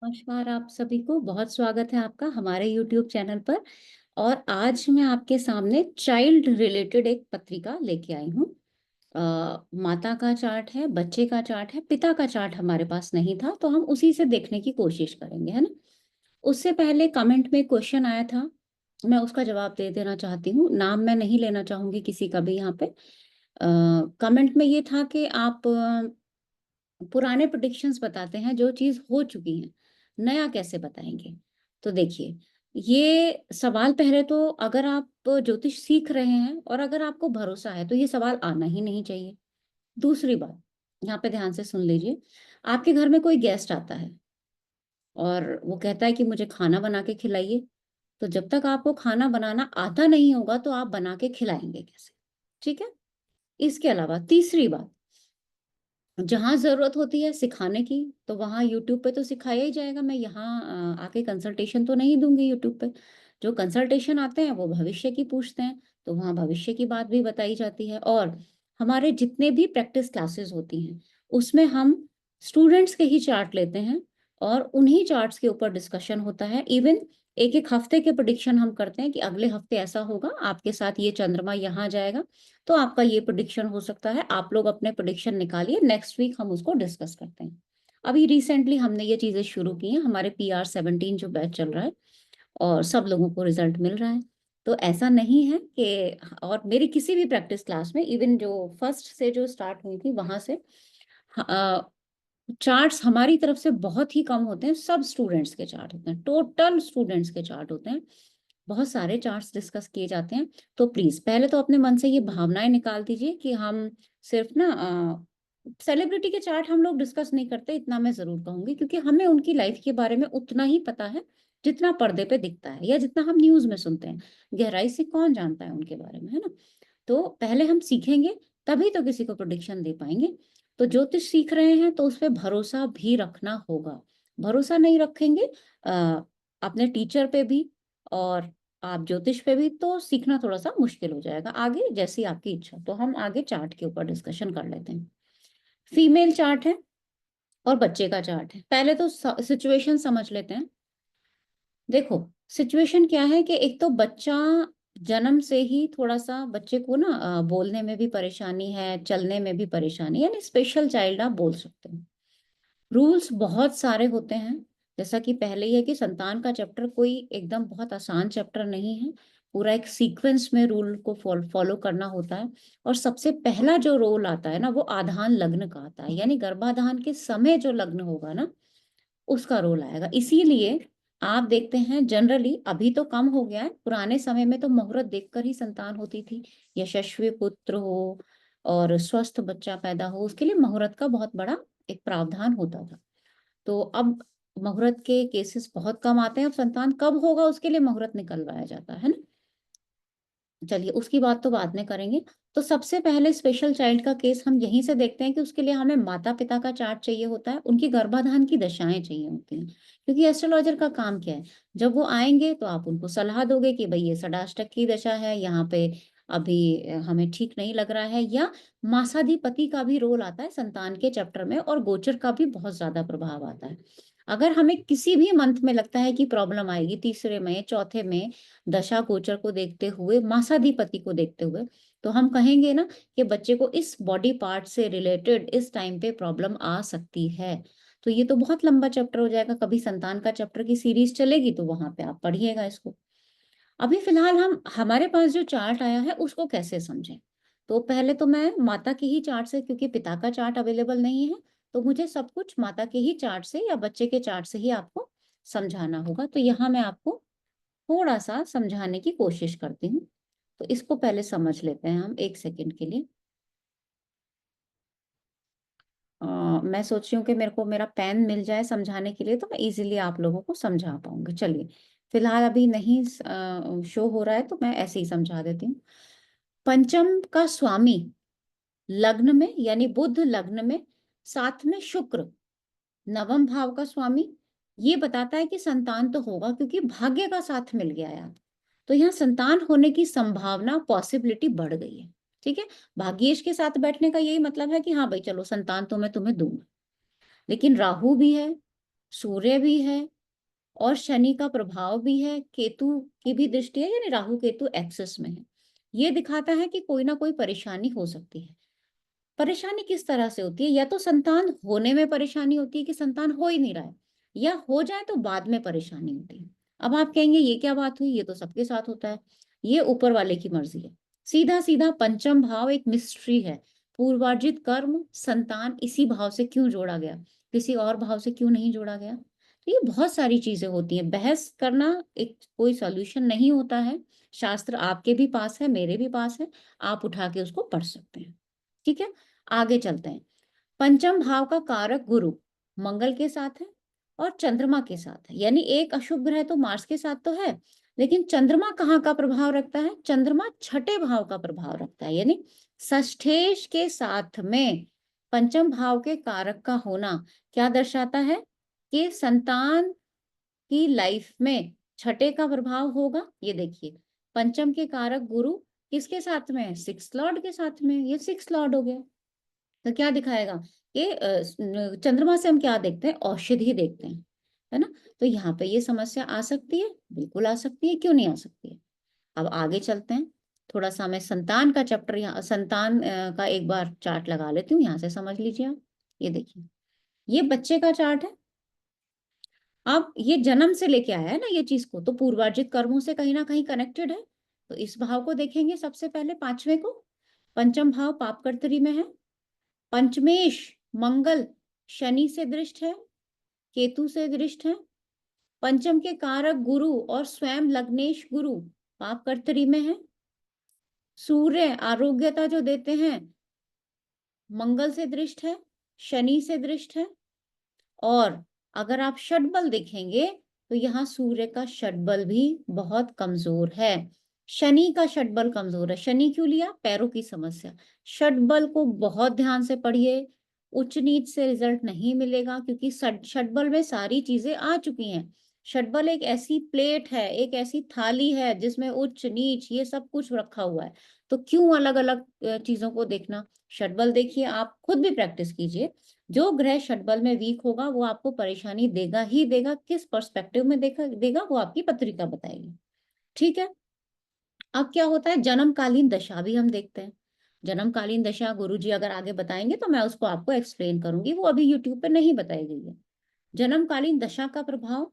नमस्कार आप सभी को बहुत स्वागत है आपका हमारे YouTube चैनल पर। और आज मैं आपके सामने चाइल्ड रिलेटेड एक पत्रिका लेके आई हूँ। माता का चार्ट है, बच्चे का चार्ट है, पिता का चार्ट हमारे पास नहीं था तो हम उसी से देखने की कोशिश करेंगे, है ना। उससे पहले कमेंट में क्वेश्चन आया था, मैं उसका जवाब दे देना चाहती हूँ। नाम मैं नहीं लेना चाहूंगी किसी का भी यहाँ पे। कमेंट में ये था कि आप पुराने प्रेडिक्शंस बताते हैं जो चीज हो चुकी है, नया कैसे बताएंगे। तो देखिए, ये सवाल पहले तो अगर आप ज्योतिष सीख रहे हैं और अगर आपको भरोसा है तो ये सवाल आना ही नहीं चाहिए। दूसरी बात, यहाँ पे ध्यान से सुन लीजिए। आपके घर में कोई गेस्ट आता है और वो कहता है कि मुझे खाना बना के खिलाइए, तो जब तक आपको खाना बनाना आता नहीं होगा तो आप बना के खिलाएंगे कैसे? ठीक है। इसके अलावा तीसरी बात, जहाँ ज़रूरत होती है सिखाने की तो वहाँ यूट्यूब पे तो सिखाया ही जाएगा। मैं यहाँ आके कंसल्टेशन तो नहीं दूंगी यूट्यूब पे। जो कंसल्टेशन आते हैं वो भविष्य की पूछते हैं, तो वहाँ भविष्य की बात भी बताई जाती है। और हमारे जितने भी प्रैक्टिस क्लासेस होती हैं उसमें हम स्टूडेंट्स के ही चार्ट लेते हैं और उन्हीं चार्ट्स के ऊपर डिस्कशन होता है। इवन एक एक हफ्ते के प्रिडिक्शन हम करते हैं कि अगले हफ्ते ऐसा होगा, आपके साथ ये चंद्रमा यहाँ जाएगा, तो आपका ये प्रेडिक्शन हो सकता है। आप लोग अपने प्रेडिक्शन निकालिए, नेक्स्ट वीक हम उसको डिस्कस करते हैं। अभी रिसेंटली हमने ये चीजें शुरू की हैं, हमारे PR 17 जो बैच चल रहा है और सब लोगों को रिजल्ट मिल रहा है। तो ऐसा नहीं है कि, और मेरी किसी भी प्रैक्टिस क्लास में इवन जो फर्स्ट से जो स्टार्ट हुई थी वहां से चार्ट्स हमारी तरफ से बहुत ही कम होते हैं। सब स्टूडेंट्स के चार्ट होते हैं, टोटल स्टूडेंट्स के चार्ट होते हैं। बहुत सारे चार्ट्स डिस्कस किए जाते हैं। तो प्लीज पहले तो अपने मन से ये भावनाएं निकाल दीजिए कि हम सिर्फ ना सेलिब्रिटी के चार्ट हम लोग डिस्कस नहीं करते, इतना मैं जरूर कहूंगी, क्योंकि हमें उनकी लाइफ के बारे में उतना ही पता है जितना पर्दे पे दिखता है या जितना हम न्यूज में सुनते हैं। गहराई से कौन जानता है उनके बारे में, है ना। तो पहले हम सीखेंगे, तभी तो किसी को प्रोडिक्शन दे पाएंगे। तो ज्योतिष सीख रहे हैं तो उस पर भरोसा भी रखना होगा। भरोसा नहीं रखेंगे अपने टीचर पे भी और आप ज्योतिष पे भी, तो सीखना थोड़ा सा मुश्किल हो जाएगा। आगे जैसी आपकी इच्छा। तो हम आगे चार्ट के ऊपर डिस्कशन कर लेते हैं। फीमेल चार्ट है और बच्चे का चार्ट है। पहले तो सिचुएशन समझ लेते हैं। देखो, सिचुएशन क्या है कि एक तो बच्चा जन्म से ही थोड़ा सा बच्चे को ना बोलने में भी परेशानी है, चलने में भी परेशानी, यानी स्पेशल चाइल्ड आप बोल सकते हैं। रूल्स बहुत सारे होते हैं। जैसा कि पहले ही है कि संतान का चैप्टर कोई एकदम बहुत आसान चैप्टर नहीं है। पूरा एक सीक्वेंस में रूल को फॉलो करना होता है। और सबसे पहला जो रोल आता है ना, वो आधान लग्न का आता है, यानी गर्भाधान के समय जो लग्न होगा ना, उसका रोल आएगा। इसीलिए आप देखते हैं जनरली, अभी तो कम हो गया है, पुराने समय में तो मुहूर्त देखकर ही संतान होती थी। यशस्वी पुत्र हो और स्वस्थ बच्चा पैदा हो, उसके लिए मुहूर्त का बहुत बड़ा एक प्रावधान होता था। तो अब मुहूर्त के केसेस बहुत कम आते हैं। अब संतान कब होगा उसके लिए मुहूर्त निकलवाया जाता है ना। चलिए, उसकी बात तो बाद में करेंगे। तो सबसे पहले स्पेशल चाइल्ड का केस हम यहीं से देखते हैं कि उसके लिए हमें माता पिता का चार्ट चाहिए होता है, उनकी गर्भाधान की दशाएं चाहिए होती हैं। क्योंकि एस्ट्रोलॉजर का काम क्या है, जब वो आएंगे तो आप उनको सलाह दोगे कि भाई ये षडाष्टक की दशा है, यहाँ पे अभी हमें ठीक नहीं लग रहा है। या मासाधिपति का भी रोल आता है संतान के चैप्टर में, और गोचर का भी बहुत ज्यादा प्रभाव आता है। अगर हमें किसी भी मंथ में लगता है कि प्रॉब्लम आएगी, तीसरे में, चौथे में, दशा गोचर को देखते हुए, मासाधिपति को देखते हुए, तो हम कहेंगे ना कि बच्चे को इस बॉडी पार्ट से रिलेटेड इस टाइम पे प्रॉब्लम आ सकती है। तो ये तो बहुत लंबा चैप्टर हो जाएगा। कभी संतान का चैप्टर की सीरीज चलेगी तो वहां पे आप पढ़िएगा इसको। अभी फिलहाल हम हमारे पास जो चार्ट आया है उसको कैसे समझें। तो पहले तो मैं माता के ही चार्ट से, क्योंकि पिता का चार्ट अवेलेबल नहीं है, तो मुझे सब कुछ माता के ही चार्ट से या बच्चे के चार्ट से ही आपको समझाना होगा। तो यहाँ मैं आपको थोड़ा सा समझाने की कोशिश करती हूँ। तो इसको पहले समझ लेते हैं हम एक सेकंड के लिए। मैं सोच रही हूँ कि मेरे को मेरा पेन मिल जाए समझाने के लिए, तो मैं इजीली आप लोगों को समझा पाऊंगी। चलिए, फिलहाल अभी नहीं शो हो रहा है तो मैं ऐसे ही समझा देती हूँ। पंचम का स्वामी लग्न में, यानी बुध लग्न में, साथ में शुक्र नवम भाव का स्वामी, ये बताता है कि संतान तो होगा, क्योंकि भाग्य का साथ मिल गया यार। तो यहाँ संतान होने की संभावना, पॉसिबिलिटी बढ़ गई है। ठीक है। भाग्येश के साथ बैठने का यही मतलब है कि हाँ भाई चलो संतान तो मैं तुम्हें दूंगा। लेकिन राहु भी है, सूर्य भी है और शनि का प्रभाव भी है, केतु की भी दृष्टि है, यानी राहु केतु एक्सिस में है। ये दिखाता है कि कोई ना कोई परेशानी हो सकती है। परेशानी किस तरह से होती है? या तो संतान होने में परेशानी होती है कि संतान हो ही नहीं रहा है, या हो जाए तो बाद में परेशानी होती है। अब आप कहेंगे ये क्या बात हुई, ये तो सबके साथ होता है। ये ऊपर वाले की मर्जी है। सीधा सीधा पंचम भाव एक मिस्ट्री है। पूर्वार्जित कर्म, संतान इसी भाव से क्यों जोड़ा गया, किसी और भाव से क्यों नहीं जोड़ा गया? तो ये बहुत सारी चीजें होती हैं। बहस करना एक कोई सॉल्यूशन नहीं होता है। शास्त्र आपके भी पास है, मेरे भी पास है, आप उठा के उसको पढ़ सकते हैं। ठीक है, आगे चलते हैं। पंचम भाव का कारक गुरु मंगल के साथ है और चंद्रमा के साथ है, यानी एक अशुभ ग्रह तो मार्स के साथ तो है, लेकिन चंद्रमा कहाँ का प्रभाव रखता है? चंद्रमा छठे भाव का प्रभाव रखता है, यानी षष्ठेश के साथ में पंचम भाव के कारक का होना क्या दर्शाता है? कि संतान की लाइफ में छठे का प्रभाव होगा। ये देखिए, पंचम के कारक गुरु किसके साथ में है? सिक्स लॉर्ड के साथ में। ये सिक्स लॉर्ड हो गया, तो क्या दिखाएगा कि चंद्रमा से हम क्या देखते हैं? औषधि देखते हैं, है ना? तो यहाँ पे ये समस्या आ सकती है, बिल्कुल आ सकती है, क्यों नहीं आ सकती है। अब आगे चलते हैं। थोड़ा सा मैं संतान का चैप्टर, यहाँ संतान का एक बार चार्ट लगा लेती हूँ, यहाँ से समझ लीजिए आप। ये देखिए, ये बच्चे का चार्ट है। अब ये जन्म से लेके आया है ना ये चीज को, तो पूर्वार्जित कर्मों से कहीं ना कहीं कनेक्टेड है। तो इस भाव को देखेंगे सबसे पहले, पांचवें को। पंचम भाव पापकर्तरी में है। पंचमेश मंगल शनि से दृष्ट है, केतु से दृष्ट है। पंचम के कारक गुरु और स्वयं लग्नेश गुरु पापकर्तरी में है। सूर्य आरोग्यता जो देते हैं, मंगल से दृष्ट है, शनि से दृष्ट है। और अगर आप षटबल देखेंगे तो यहाँ सूर्य का षटबल भी बहुत कमजोर है। शनि का षटबल कमजोर है। शनि क्यों लिया? पैरों की समस्या। षटबल को बहुत ध्यान से पढ़िए, उच्च नीच से रिजल्ट नहीं मिलेगा, क्योंकि षटबल में सारी चीजें आ चुकी हैं। षटबल एक ऐसी प्लेट है, एक ऐसी थाली है जिसमें उच्च नीच ये सब कुछ रखा हुआ है। तो क्यों अलग अलग चीजों को देखना? षटबल देखिए, आप खुद भी प्रैक्टिस कीजिए। जो ग्रह षटबल में वीक होगा वो आपको परेशानी देगा ही देगा। किस पर्सपेक्टिव में देगा वो आपकी पत्रिका बताएगी। ठीक है, अब क्या होता है? जन्मकालीन दशा भी हम देखते हैं। जन्मकालीन दशा गुरुजी अगर आगे बताएंगे तो मैं उसको आपको एक्सप्लेन करूंगी, वो अभी यूट्यूब पे नहीं बताई गई है। जन्मकालीन दशा का प्रभाव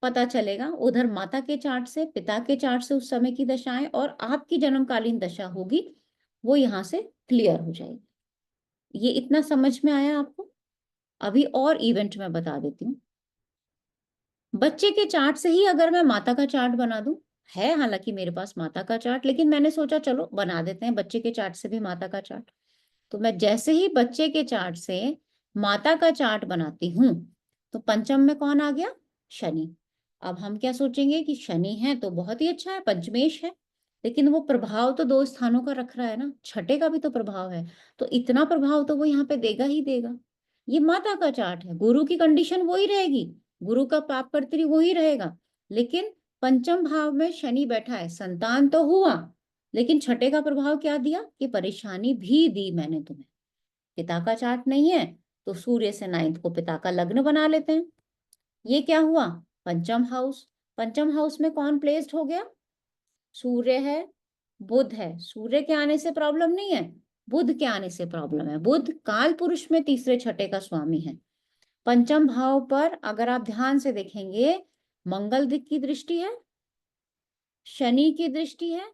पता चलेगा उधर माता के चार्ट से, पिता के चार्ट से उस समय की दशाएं, और आपकी जन्मकालीन दशा होगी वो यहाँ से क्लियर हो जाएगी। ये इतना समझ में आया आपको? अभी और इवेंट में बता देती हूँ। बच्चे के चार्ट से ही अगर मैं माता का चार्ट बना दूं, है हालांकि मेरे पास माता का चार्ट, लेकिन मैंने सोचा चलो बना देते हैं बच्चे के चार्ट से भी माता का चार्ट। तो मैं जैसे ही बच्चे के चार्ट से माता का चार्ट बनाती हूँ, तो पंचम में कौन आ गया? शनि। अब हम क्या सोचेंगे कि शनि है तो बहुत ही अच्छा है, पंचमेश है, लेकिन वो प्रभाव तो दो स्थानों का रख रहा है ना, छठे का भी तो प्रभाव है, तो इतना प्रभाव तो वो यहाँ पे देगा ही देगा। ये माता का चार्ट है, गुरु की कंडीशन वही रहेगी, गुरु का पापकर्त्री वही रहेगा, लेकिन पंचम भाव में शनि बैठा है, संतान तो हुआ, लेकिन छठे का प्रभाव क्या दिया? कि परेशानी भी दी मैंने तुम्हें। पिता का चार्ट नहीं है तो सूर्य से नाइन्थ को पिता का लग्न बना लेते हैं। ये क्या हुआ? पंचम हाउस। पंचम हाउस में कौन प्लेस्ड हो गया? सूर्य है, बुध है। सूर्य के आने से प्रॉब्लम नहीं है, बुध के आने से प्रॉब्लम है। बुध काल पुरुष में तीसरे छठे का स्वामी है। पंचम भाव पर अगर आप ध्यान से देखेंगे, मंगल दिक की दृष्टि है, शनि की दृष्टि है,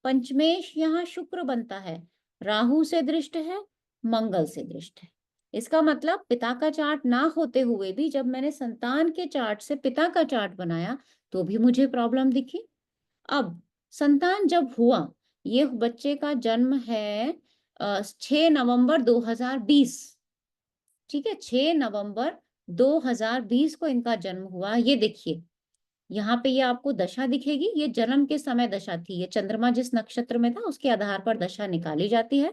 पंचमेश यहाँ शुक्र बनता है, राहु से दृष्ट है, मंगल से दृष्ट है। इसका मतलब पिता का चार्ट ना होते हुए भी जब मैंने संतान के चार्ट से पिता का चार्ट बनाया तो भी मुझे प्रॉब्लम दिखी। अब संतान जब हुआ, ये बच्चे का जन्म है 6 नवंबर 2020। ठीक है, 6 नवंबर 2020 को इनका जन्म हुआ। ये देखिए, यहाँ पे ये आपको दशा दिखेगी, ये जन्म के समय दशा थी, ये चंद्रमा जिस नक्षत्र में था उसके आधार पर दशा निकाली जाती है।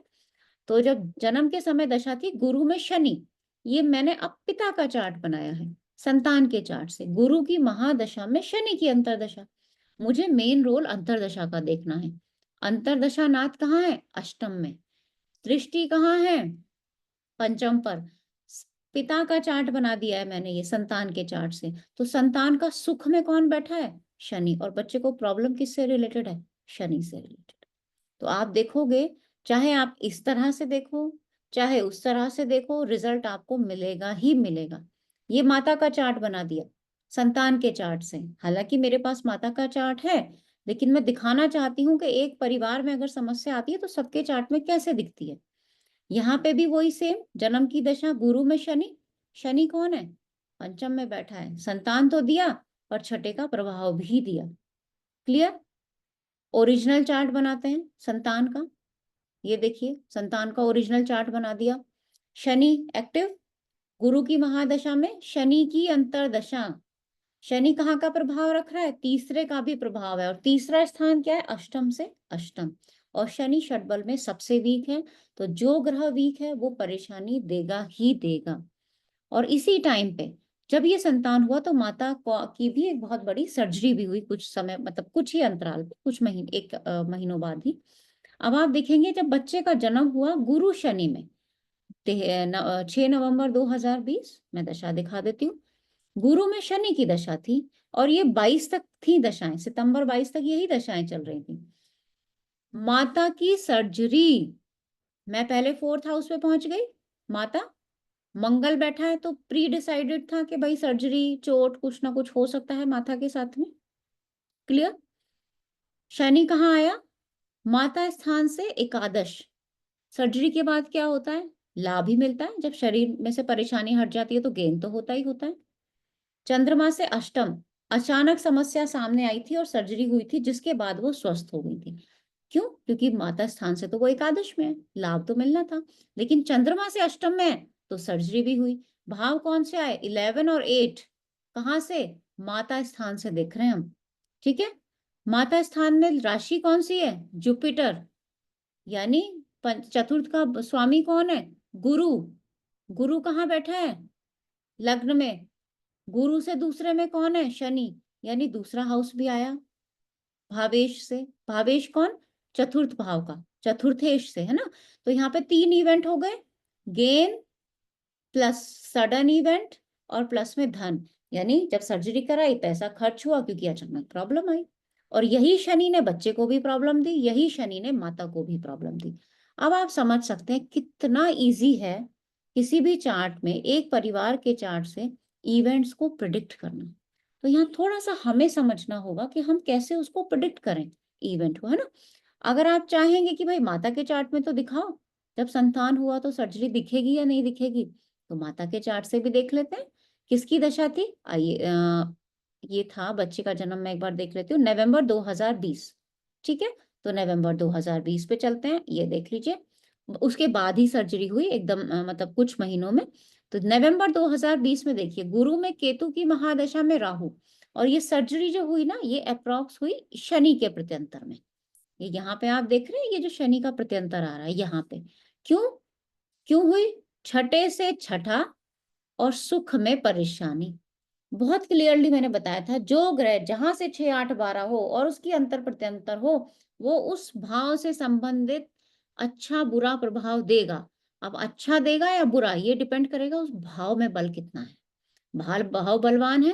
तो जब जन्म के समय दशा थी गुरु में शनि, ये मैंने अब पिता का चार्ट बनाया है संतान के चार्ट से, गुरु की महादशा में शनि की अंतरदशा। मुझे मेन रोल अंतरदशा का देखना है। अंतरदशा नाथ कहाँ है? अष्टम में। दृष्टि कहाँ है? पंचम पर। पिता का चार्ट बना दिया है मैंने ये संतान के चार्ट से, तो संतान का सुख में कौन बैठा है? शनि। और बच्चे को प्रॉब्लम किससे रिलेटेड है? शनि से रिलेटेड। तो आप देखोगे, चाहे आप इस तरह से देखो चाहे उस तरह से देखो, रिजल्ट आपको मिलेगा ही मिलेगा। ये माता का चार्ट बना दिया संतान के चार्ट से। हालांकि मेरे पास माता का चार्ट है, लेकिन मैं दिखाना चाहती हूँ कि एक परिवार में अगर समस्या आती है तो सबके चार्ट में कैसे दिखती है। यहाँ पे भी वही सेम, जन्म की दशा गुरु में शनि। शनि कौन है? पंचम में बैठा है। संतान तो दिया और छठे का प्रभाव भी दिया। क्लियर? ओरिजिनल चार्ट बनाते हैं संतान का। ये देखिए, संतान का ओरिजिनल चार्ट बना दिया। शनि एक्टिव, गुरु की महादशा में शनि की अंतरदशा। शनि कहाँ का प्रभाव रख रहा है? तीसरे का भी प्रभाव है। और तीसरा स्थान क्या है? अष्टम से अष्टम। और शनि षटबल में सबसे वीक है, तो जो ग्रह वीक है वो परेशानी देगा ही देगा। और इसी टाइम पे जब ये संतान हुआ तो माता की भी एक बहुत बड़ी सर्जरी भी हुई कुछ समय, मतलब कुछ ही अंतराल पे, कुछ महीने, एक महीनों बाद ही। अब आप देखेंगे जब बच्चे का जन्म हुआ गुरु शनि में 6 नवंबर 2020, मैं दशा दिखा देती हूँ। गुरु में शनि की दशा थी और ये 22 तक थी दशाएं, सितंबर 22 तक यही दशाएं चल रही थी। माता की सर्जरी, मैं पहले 4th हाउस पे पहुंच गई। माता, मंगल बैठा है तो प्री डिसाइडेड था कि भाई सर्जरी, चोट, कुछ ना कुछ हो सकता है माता के साथ में। क्लियर? शनि कहाँ आया? माता स्थान से एकादश। सर्जरी के बाद क्या होता है? लाभ ही मिलता है। जब शरीर में से परेशानी हट जाती है तो गेन तो होता ही होता है। चंद्रमा से अष्टम, अचानक समस्या सामने आई थी और सर्जरी हुई थी, जिसके बाद वो स्वस्थ हो गई थी। क्यों? क्योंकि माता स्थान से तो वो एकादश में है, लाभ तो मिलना था। लेकिन चंद्रमा से अष्टम में है तो सर्जरी भी हुई। भाव कौन से आए? 11 और 8। कहाँ से? माता स्थान से देख रहे हैं हम। ठीक है? माता स्थान में राशि कौन सी है? जुपिटर। यानी चतुर्थ का स्वामी कौन है? गुरु। गुरु कहाँ बैठा है? लग्न में। गुरु से दूसरे में कौन है? शनि। यानी दूसरा हाउस भी आया भावेश से। भावेश कौन? चतुर्थ भाव का, चतुर्थेश से, है ना। तो यहाँ पे 3 इवेंट हो गए, गेन प्लस सडन इवेंट और प्लस में धन। यानी जब सर्जरी कराई पैसा खर्च हुआ क्योंकि अचानक प्रॉब्लम आई। और यही शनि ने बच्चे को भी प्रॉब्लम दी, यही शनि ने माता को भी प्रॉब्लम दी। अब आप समझ सकते हैं कितना इजी है किसी भी चार्ट में, एक परिवार के चार्ट से इवेंट्स को प्रिडिक्ट करना। तो यहाँ थोड़ा सा हमें समझना होगा कि हम कैसे उसको प्रिडिक्ट करें इवेंट को, है ना। अगर आप चाहेंगे कि भाई माता के चार्ट में तो दिखाओ, जब संतान हुआ तो सर्जरी दिखेगी या नहीं दिखेगी, तो माता के चार्ट से भी देख लेते हैं। किसकी दशा थी? आइए, ये था बच्चे का जन्म, मैं एक बार देख लेती हूँ, नवंबर 2020। ठीक है, तो नवंबर 2020 पे चलते हैं, ये देख लीजिए। उसके बाद ही सर्जरी हुई एकदम, मतलब कुछ महीनों में। तो नवंबर 2020 में देखिए, गुरु में केतु की महादशा में राहु। और ये सर्जरी जो हुई ना, ये अप्रोक्स हुई शनि के प्रत्यंतर में। ये यहाँ पे आप देख रहे हैं, ये जो शनि का प्रत्यंतर आ रहा है यहाँ पे। क्यों? क्यों हुई? छठे से छठा और सुख में परेशानी। बहुत क्लियरली मैंने बताया था, जो ग्रह जहां से 6, 8, 12 हो और उसकी अंतर प्रत्यंतर हो, वो उस भाव से संबंधित अच्छा बुरा प्रभाव देगा। अब अच्छा देगा या बुरा, ये डिपेंड करेगा उस भाव में बल कितना है। भाव बलवान है,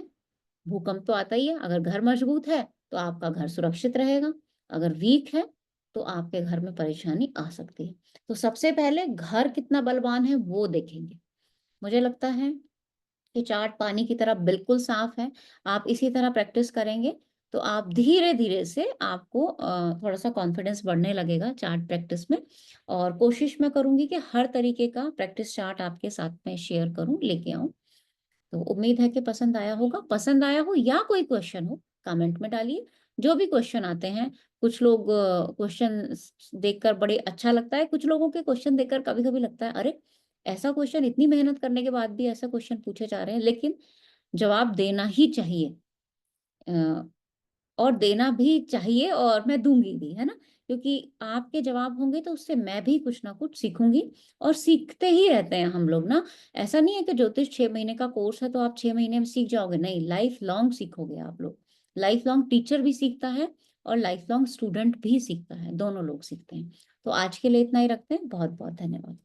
भूकंप तो आता ही है। अगर घर मजबूत है तो आपका घर सुरक्षित रहेगा, अगर वीक है तो आपके घर में परेशानी आ सकती है। तो सबसे पहले घर कितना बलवान है वो देखेंगे। मुझे लगता है कि चार्ट पानी की तरह बिल्कुल साफ है। आप इसी तरह प्रैक्टिस करेंगे तो आप धीरे धीरे से आपको थोड़ा सा कॉन्फिडेंस बढ़ने लगेगा चार्ट प्रैक्टिस में। और कोशिश मैं करूंगी कि हर तरीके का प्रैक्टिस चार्ट आपके साथ में शेयर करूं, लेके आऊं। तो उम्मीद है कि पसंद आया होगा। पसंद आया हो या कोई क्वेश्चन हो, कमेंट में डालिए। जो भी क्वेश्चन आते हैं, कुछ लोग क्वेश्चन देखकर बड़े अच्छा लगता है, कुछ लोगों के क्वेश्चन देखकर कभी कभी लगता है अरे, ऐसा क्वेश्चन, इतनी मेहनत करने के बाद भी ऐसा क्वेश्चन पूछे जा रहे हैं। लेकिन जवाब देना ही चाहिए, और देना भी चाहिए, और मैं दूंगी भी, है ना। क्योंकि आपके जवाब होंगे तो उससे मैं भी कुछ ना कुछ सीखूंगी। और सीखते ही रहते हैं हम लोग ना। ऐसा नहीं है कि ज्योतिष 6 महीने का कोर्स है तो आप 6 महीने में सीख जाओगे, नहीं, लाइफ लॉन्ग सीखोगे आप लोग। लाइफ लॉन्ग टीचर भी सीखता है और लाइफ लॉन्ग स्टूडेंट भी सीखता है, दोनों लोग सीखते हैं। तो आज के लिए इतना ही रखते हैं। बहुत बहुत धन्यवाद।